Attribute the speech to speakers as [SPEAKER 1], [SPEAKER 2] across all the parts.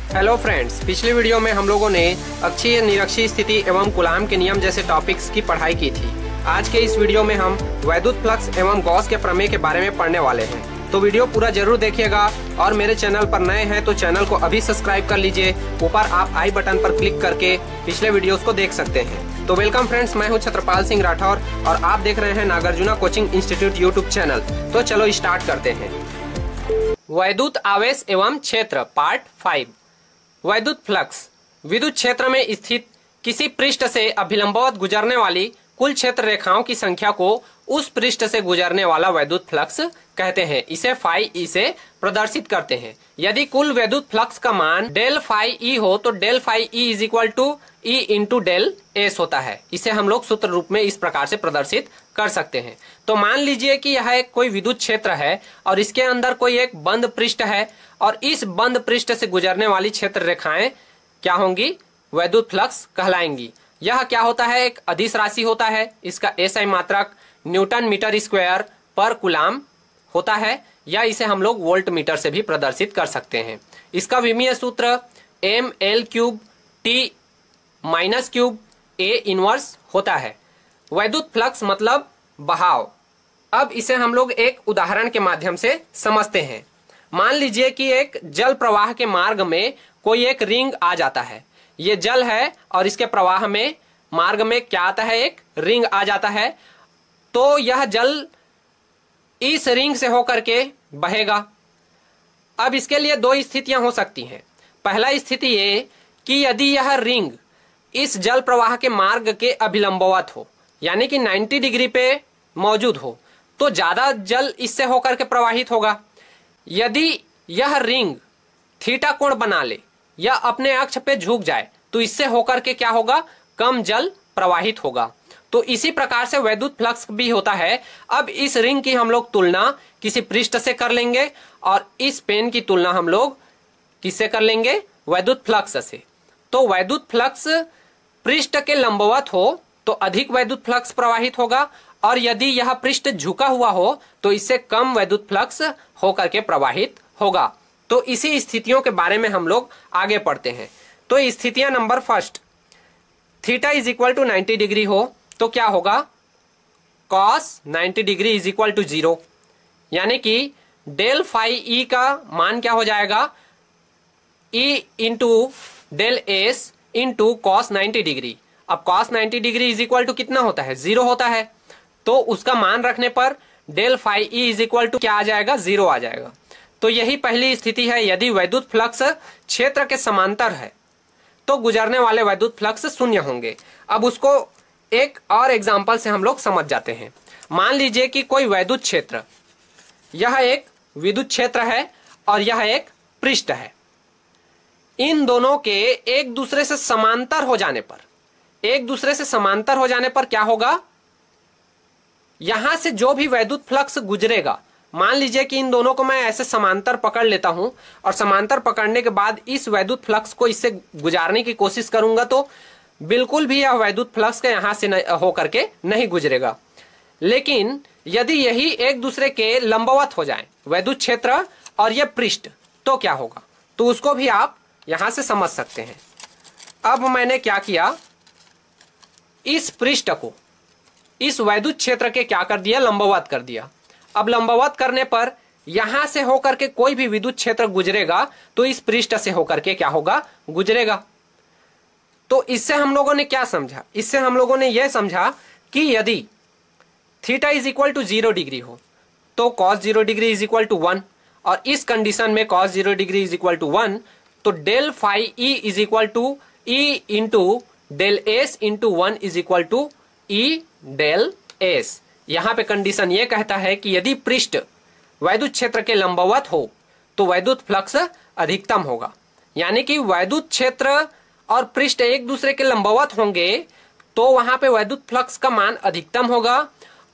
[SPEAKER 1] Hello friends, पिछले video में हम लोगों ने अक्षीय निरक्षीय स्थिति एवं कूलाम के नियम जैसे टॉपिक्स की पढ़ाई की थी। आज के इस वीडियो में हम वैद्युत फ्लक्स एवं गॉस के प्रमेय के बारे में पढ़ने वाले हैं, तो वीडियो पूरा जरूर देखिएगा। और मेरे चैनल पर नए हैं तो चैनल को अभी सब्सक्राइब कर लीजिए। ऊपर आप आई बटन पर क्लिक करके पिछले वीडियोस को देख सकते हैं। तो वेलकम फ्रेंड्स, मैं हूं छत्रपाल सिंह राठौर और आप देख रहे हैं Nagarjuna coaching institute YouTube channel. तो चलो स्टार्ट करते हैं। वैद्युत आवेश एवं क्षेत्र पार्ट 5। वैद्युत फ्लक्स विद्युत क्षेत्र में स्थित किसी पृष्ठ से अभिलंबवत गुजरने वाली कुल क्षेत्र रेखाओं की संख्या को उस पृष्ठ से गुजरने वाला वैद्युत फ्लक्स कहते हैं। इसे फाई ई से प्रदर्शित करते हैं। यदि कुल वैद्युत फ्लक्स का मान डेल फाई ई हो तो del phi E is equal to E into del S होता है। इसे हम लोग सूत्र रूप में इस प्रकार से प्रदर्शित कर सकते हैं। तो मान लीजिए कि यह एक कोई विद्युत क्षेत्र है और इसके अंदर कोई एक बंद पृष्ठ है और इस बंद पृष्ठ से गुजरने वाली क्षेत्र रेखाएं क्या होंगी? वैद्युत फ्लक्स कहलाएंगी। यह क्या होता है? एक अदिश राशि होता है। इसका एसआई मात्रक न्यूटन मीटर स्क्वायर पर कूलाम होता है, या इसे हम लोग वोल्ट मीटर से भी प्रदर्शित कर सकते हैं। इसका विमीय सूत्र M L cube T minus cube A inverse होता है। वैद्युत फ्लक्स मतलब बहाव। अब इसे हम लोग एक उदाहरण के माध्यम से समझते हैं। मान लीजिए कि एक जल प्रवाह के मार्ग में कोई एक रिंग आ जाता है। ये जल है और इसके प्रवाह में मार्ग में क्या आता है? एक रिंग आ जाता है। तो यह जल इस रिंग से होकर के बहेगा। अब इसके लिए दो स्थितियां हो सकती हैं। पहला स्थिति ये कि यदि यह रिंग इस जल प्रवाह के मार्ग के अभिलंबवत हो, यानी कि 90 डिग्री पे मौजूद हो, तो ज्यादा जल इससे होकर के प्रवाहित होगा। यदि यह रिंग थीटा कोण बना ले या अपने अक्ष पे झुक जाए तो इससे होकर के क्या होगा? कम जल प्रवाहित होगा। तो इसी प्रकार से वैद्युत फ्लक्स भी होता है। अब इस रिंग की हम लोग तुलना किसी पृष्ठ से कर लेंगे और इस पेन की तुलना हम लोग किससे कर लेंगे? वैद्युत फ्लक्स से। तो वैद्युत फ्लक्स पृष्ठ के लंबवत हो तो अधिक वैद्युत फ्लक्स प्रवाहित होगा, और यदि यह पृष्ठ झुका हुआ हो तो इससे कम वैद्युत फ्लक्स होकर के प्रवाहित होगा। तो इसी स्थितियों के बारे में हम लोग आगे पढ़ते हैं। तो स्थितियां number first, theta is equal to 90 degree हो तो क्या होगा? Cos 90 degree is equal to 0, यानी कि डेल फाई ई का मान क्या हो जाएगा? E into del S into cos 90 degree. अब cos 90 degree is equal to कितना होता है? 0 होता है। तो उसका मान रखने पर del phi E is equal to क्या आ जाएगा? 0 आ जाएगा। तो यही पहली स्थिति है। यदि वैद्युत फ्लक्स क्षेत्र के समांतर है तो गुजरने वाले वैद्युत फ्लक्स शून्य होंगे। अब उसको एक और एग्जांपल से हम लोग समझ जाते हैं। मान लीजिए कि कोई वैद्युत क्षेत्र, यह एक विद्युत क्षेत्र है और यह एक पृष्ठ है। इन दोनों के एक दूसरे से समांतर हो जाने पर क्या होगा? यहां से जो भी वैद्युत फ्लक्स गुजरेगा, मान लीजिए कि इन दोनों को मैं ऐसे समांतर पकड़ लेता हूं और समांतर पकड़ने के बाद इस वैद्युत फ्लक्स को इससे गुजारने की कोशिश करूंगा तो बिल्कुल भी यह वैद्युत फ्लक्स के यहां से होकर के नहीं गुजरेगा। लेकिन यदि यही एक दूसरे के लंबवत हो जाए, वैद्युत क्षेत्र और यह पृष्ठ, तो क्या होगा? तो उसको भी आप यहां से समझ सकते हैं। अब मैंने क्या किया? इस पृष्ठ को इस वैद्युत क्षेत्र के क्या कर दिया? लंबवत कर दिया। अब लंबवत करने पर यहां से होकर के कोई भी विद्युत क्षेत्र गुजरेगा तो इस पृष्ठ से होकर के क्या होगा? गुजरेगा। तो इससे हम लोगों ने क्या समझा? इससे हम लोगों ने यह समझा कि यदि theta is equal to 0 degree हो तो cos 0 degree is equal to 1, और इस कंडीशन में cos 0 degree is equal to 1, तो del phi E is equal to E into del S into 1 is equal to E del S. यहां पे condition ये कहता है कि यदि पृष्ठ वैद्युत क्षेत्र के लंबवत हो तो वैद्युत फ्लक्स अधिकतम होगा। यानी कि वैद्युत क्षेत्र और पृष्ठ एक दूसरे के लंबवत होंगे तो वहां पे वैद्युत फ्लक्स का मान अधिकतम होगा,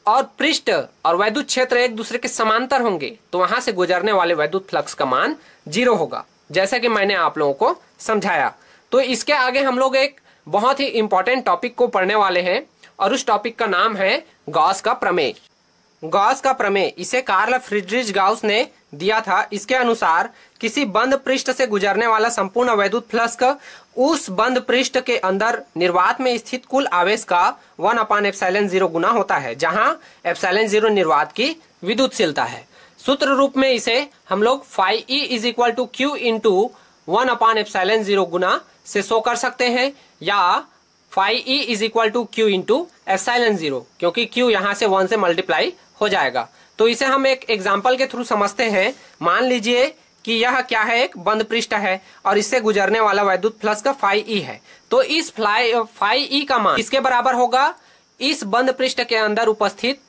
[SPEAKER 1] और पृष्ठ और वैद्युत क्षेत्र एक दूसरे के समांतर होंगे तो वहां से गुजरने वाले वैद्युत फ्लक्स का मान 0 होगा, जैसा कि मैंने आप लोगों को समझाया। तो इसके आगे हम लोग एक बहुत ही इंपॉर्टेंट टॉपिक को पढ़ने वाले हैं और उस टॉपिक का नाम है गॉस का प्रमेय। गॉस का प्रमेय, इसे कार्ल फ्रीडरिच गॉस ने दिया था, इसके अनुसार किसी बंद पृष्ठ से गुजरने वाला संपूर्ण वैद्युत फ्लक्स उस बंद पृष्ठ के अंदर निर्वात में स्थित कुल आवेश का 1/ε0 गुना होता है, जहां ε0 निर्वात की विद्युतशीलता है। सूत्र रूप में इसे हम लोग phi E is equal to Q into 1/ε0 गुना से शो कर सकते हैं, या phi E is equal to Q into ε0, क्योंकि Q यहां से 1 से मल्टीप्लाई हो जाएगा। तो इसे हम एक एग्जाम्पल के थ्रू समझते हैं। मान लीजिए कि यह क्या है, एक बंद पृष्ठ है और इससे गुजरने वाला वैद्युत फ्लक्स का phi E है। तो इस phi E का मान किसके बराबर होगा? इस बंद पृष्ठ के अंदर उपस्थित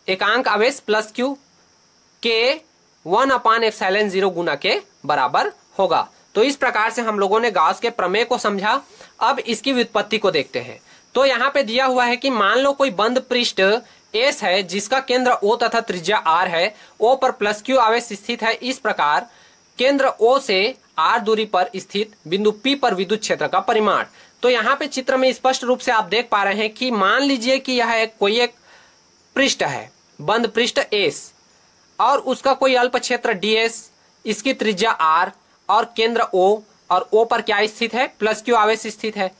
[SPEAKER 1] एकांक आवेश प्लस Q के 1/ε0 गुना के बराबर होगा। तो इस प्रकार से हम लोगों ने गॉस के प्रमेय को समझा। अब इसकी व्युत्पत्ति को देखते हैं। तो यहाँ पे दिया हुआ है कि मान लो कोई बंद पृष्ठ S है जिसका केंद्र O तथा त्रिज्या R है, O पर प्लस Q आवेश स्थित है। इस प्रकार केंद्र O से R दूरी पर स्थित बिंदु P पर विद्युत क्षेत्र का परिमाण। तो यहाँ पे चित्र में स्पष्ट रूप से आप देख पा रहे हैं कि मान लीजिए कि यह कोई एक पृष्ठ है, बंद पृष्ठ S, और उसका कोई अल्प क्षेत्र ds, इसकी त्रिज्या R और केंद्र O, और O पर क्या स्थित है? प्लस Q आवेश स्थित है।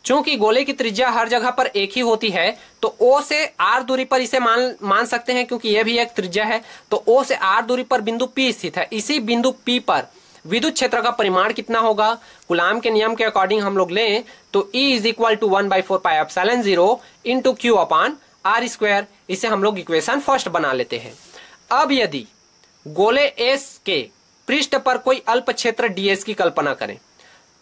[SPEAKER 1] चूंकि गोले की त्रिज्या हर जगह पर एक ही होती है, तो O से R दूरी पर इसे मान सकते हैं, क्योंकि यह भी एक त्रिज्या है। तो O से R दूरी पर बिंदु P स्थित है। इसी बिंदु P पर विद्युत क्षेत्र का परिमाण कितना होगा? कूलाम के नियम के अकॉर्डिंग हम लोग लें तो E is equal to 1/4πε0 into Q upon R²। इसे हम लोग इक्वेशन फर्स्ट बना लेते हैं। अब यदि गोले S के पृष्ठ पर कोई अल्प क्षेत्र ds की कल्पना करें,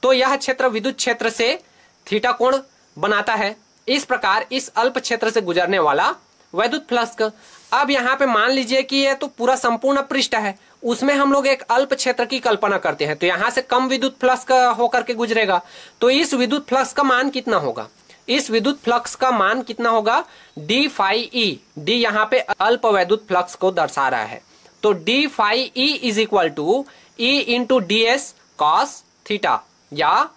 [SPEAKER 1] तो यह क्षेत्र विद्युत क्षेत्र से थीटा कोण बनाता है। इस प्रकार इस अल्प क्षेत्र से गुजरने वाला वैद्युत फ्लक्स। अब यहाँ पे मान लीजिए कि यह तो पूरा संपूर्ण पृष्ठ है, उसमें हम लोग एक अल्प क्षेत्र की कल्पना करते हैं, तो यहाँ से कम विद्युत फ्लक्स होकर के गुजरेगा। तो इस विद्युत फ्लक्स का मान कितना होगा? इस विद्युत फ्लक्स का मान कितना होगा? d phi E। d यहाँ पे अल्प वैद्युत फ्लक्स को दर्शा रहा है। तो d phi E is equal to E into ds cos theta, या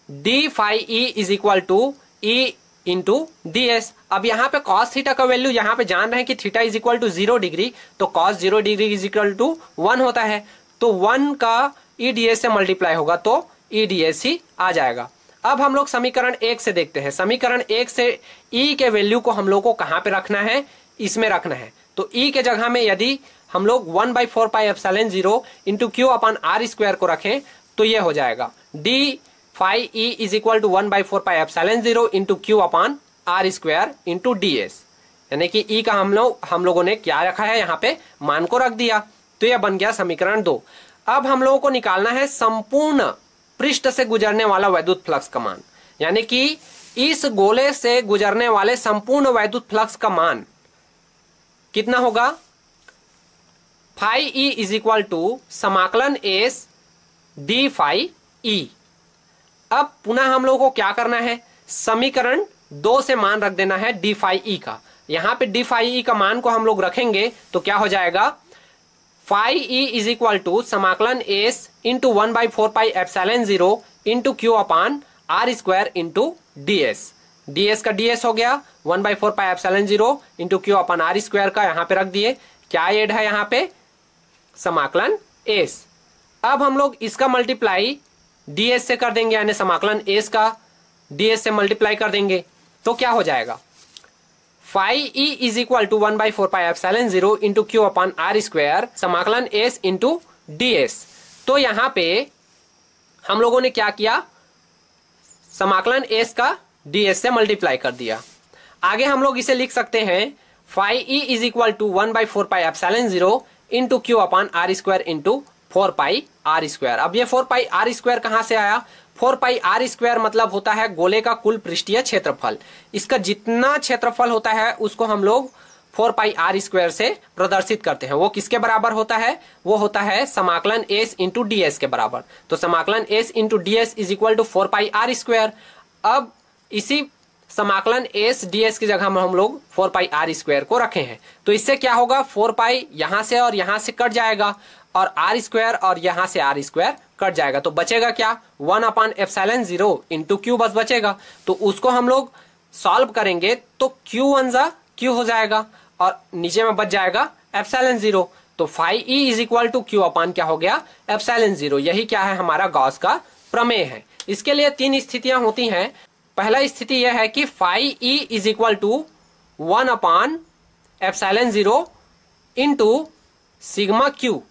[SPEAKER 1] d phi E is equal to E into ds। अब यहाँ पे cos थीटा का वैल्यू यहाँ पे जान रहे हैं कि theta is equal to 0 degree, तो cos 0 degree is equal to 1 होता है। तो 1 का E ds से मल्टीप्लाई होगा तो E ds ही आ जाएगा। अब हम लोग समीकरण 1 से देखते हैं। समीकरण 1 से E के वैल्यू को हम लोग को कहां पे रखना है? इसमें रखना है। तो E के जगह में यदि हम लोग 1/4πε0 इंटू Q अपान R² को रखें तो ये हो जाएगा d phi E is equal to 1/4πε0 into Q upon R² into ds। यानी कि E का हम लोगों ने क्या रखा है? यहाँ पे मान को रख दिया। तो यह बन गया समीकरण 2। अब हम लोगों को निकालना है संपूर्ण पृष्ठ से गुजरने वाला वैद्युत फ्लक्स का मान, यानी कि इस गोले से गुजरने वाले संपूर्ण वैद्युत फ्लक्स का मान कितना होगा? phi E is equal to समाकलन S d phi E। अब पुनः हम लोगों को क्या करना है? समीकरण 2 से मान रख देना है d phi E का। यहां पे d phi E का मान को हम लोग रखेंगे तो क्या हो जाएगा? phi E is equal to समाकलन S into 1/4πε0 into Q upon R² into ds। ds का ds हो गया 1/4πε0 इंटू Q अपान R² का यहाँ पे रख दिए। क्या एड है यहाँ पे? समाकलन S। अब हम लोग इसका मल्टीप्लाई ds से कर देंगे, यानी समाकलन S का ds से मल्टीप्लाई कर देंगे तो क्या हो जाएगा? phi E is equal to 1/4πε0 into Q upon R² समाकलन S इंटू ds। तो यहाँ पे हम लोगों ने क्या किया? समाकलन S का ds से मल्टीप्लाई कर दिया। आगे हम लोग इसे लिख सकते हैं phi E is equal to 1/4πε0 into Q upon R² into 4πr²। अब ये 4πr² कहां से आया? 4πr² मतलब होता है गोले का कुल पृष्ठीय क्षेत्रफल। इसका जितना क्षेत्रफल होता है उसको हम लोग 4πr² से प्रदर्शित करते हैं। वो किसके बराबर होता है? वो होता है समाकलन S इंटू ds के बराबर। तो समाकलन S into ds is equal to 4πr²। अब इसी समाकलन S ds की जगह में हम लोग 4πr² को रखे हैं, तो इससे क्या होगा? 4π यहां से और यहां से कट जाएगा और R² और यहां से R² कट जाएगा, तो बचेगा क्या? 1/ε0 इंटू Q बस बचेगा। तो उसको हम लोग सॉल्व करेंगे तो Q1 जा Q हो जाएगा और नीचे में बच जाएगा ε0। तो phi E is equal to Q upon क्या हो गया, एप्सिलॉन 0। यही क्या है, हमारा गॉस का प्रमेय है। इसके लिए 3 स्थितियां होती हैं। पहला स्थिति यह है कि phi E is equal to 1 upon epsilon 0 into sigma Q.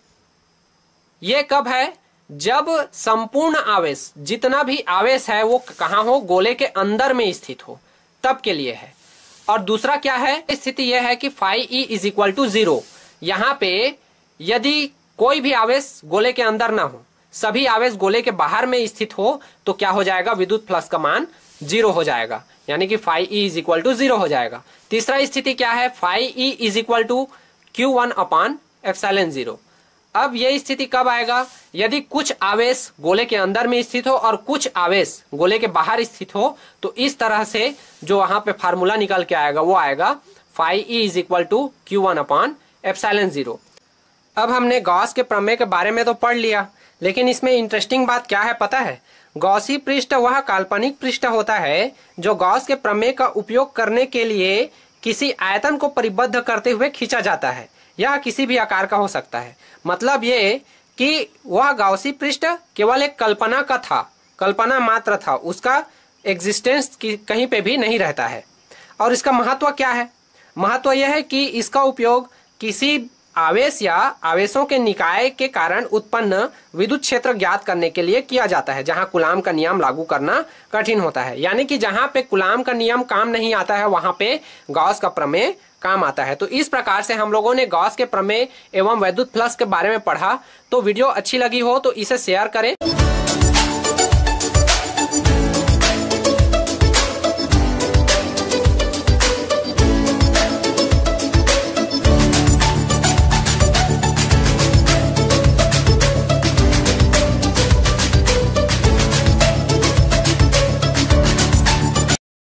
[SPEAKER 1] ये कब है, जब संपूर्ण आवेश, जितना भी आवेश है वो कहां हो, गोले के अंदर में स्थित हो, तब के लिए है। और दूसरा क्या है, स्थिति यह है कि phi E is equal to 0। यहां पे यदि कोई भी आवेश गोले के अंदर ना हो, सभी आवेश गोले के बाहर में स्थित हो, तो क्या हो जाएगा, विद्युत फ्लक्स का मान 0 हो जाएगा, यानी कि phi E is equal to 0 हो जाएगा। तीसरा स्थिति क्या है, phi E is equal to Q1 upon epsilon 0। अब यह स्थिति कब आएगा, यदि कुछ आवेश गोले के अंदर में स्थित हो और कुछ आवेश गोले के बाहर स्थित हो, तो इस तरह से जो वहां पे फार्मूला निकल के आएगा वो आएगा phi E is equal to Q1 upon epsilon 0। अब हमने गॉस के प्रमेय के बारे में तो पढ़ लिया, लेकिन इसमें इंटरेस्टिंग बात क्या है पता है, गॉसी पृष्ठ वह काल्पनिक पृष्ठ होता है जो गॉस के प्रमेय का उपयोग करने के लिए किसी आयतन को परिबद्ध करते हुए खींचा जाता है। यह किसी भी आकार का हो सकता है। मतलब ये कि वह गॉसी पृष्ठ केवल एक कल्पना का था, कल्पना मात्र था, उसका एग्जिस्टेंस कहीं पे भी नहीं रहता है। और इसका महत्व क्या है, महत्व यह है कि इसका उपयोग किसी आवेश या आवेशों के निकाय के कारण उत्पन्न विद्युत क्षेत्र ज्ञात करने के लिए किया जाता है, जहां कूलाम का नियम लागू करना कठिन होता है। यानी कि जहां पे कूलाम का नियम काम नहीं आता है, वहां पे गॉस का प्रमेय काम आता है। तो इस प्रकार से हम लोगों ने गॉस के प्रमेय एवं वैद्युत फ्लक्स के बारे में पढ़ा। तो वीडियो अच्छी लगी हो तो इसे शेयर करें।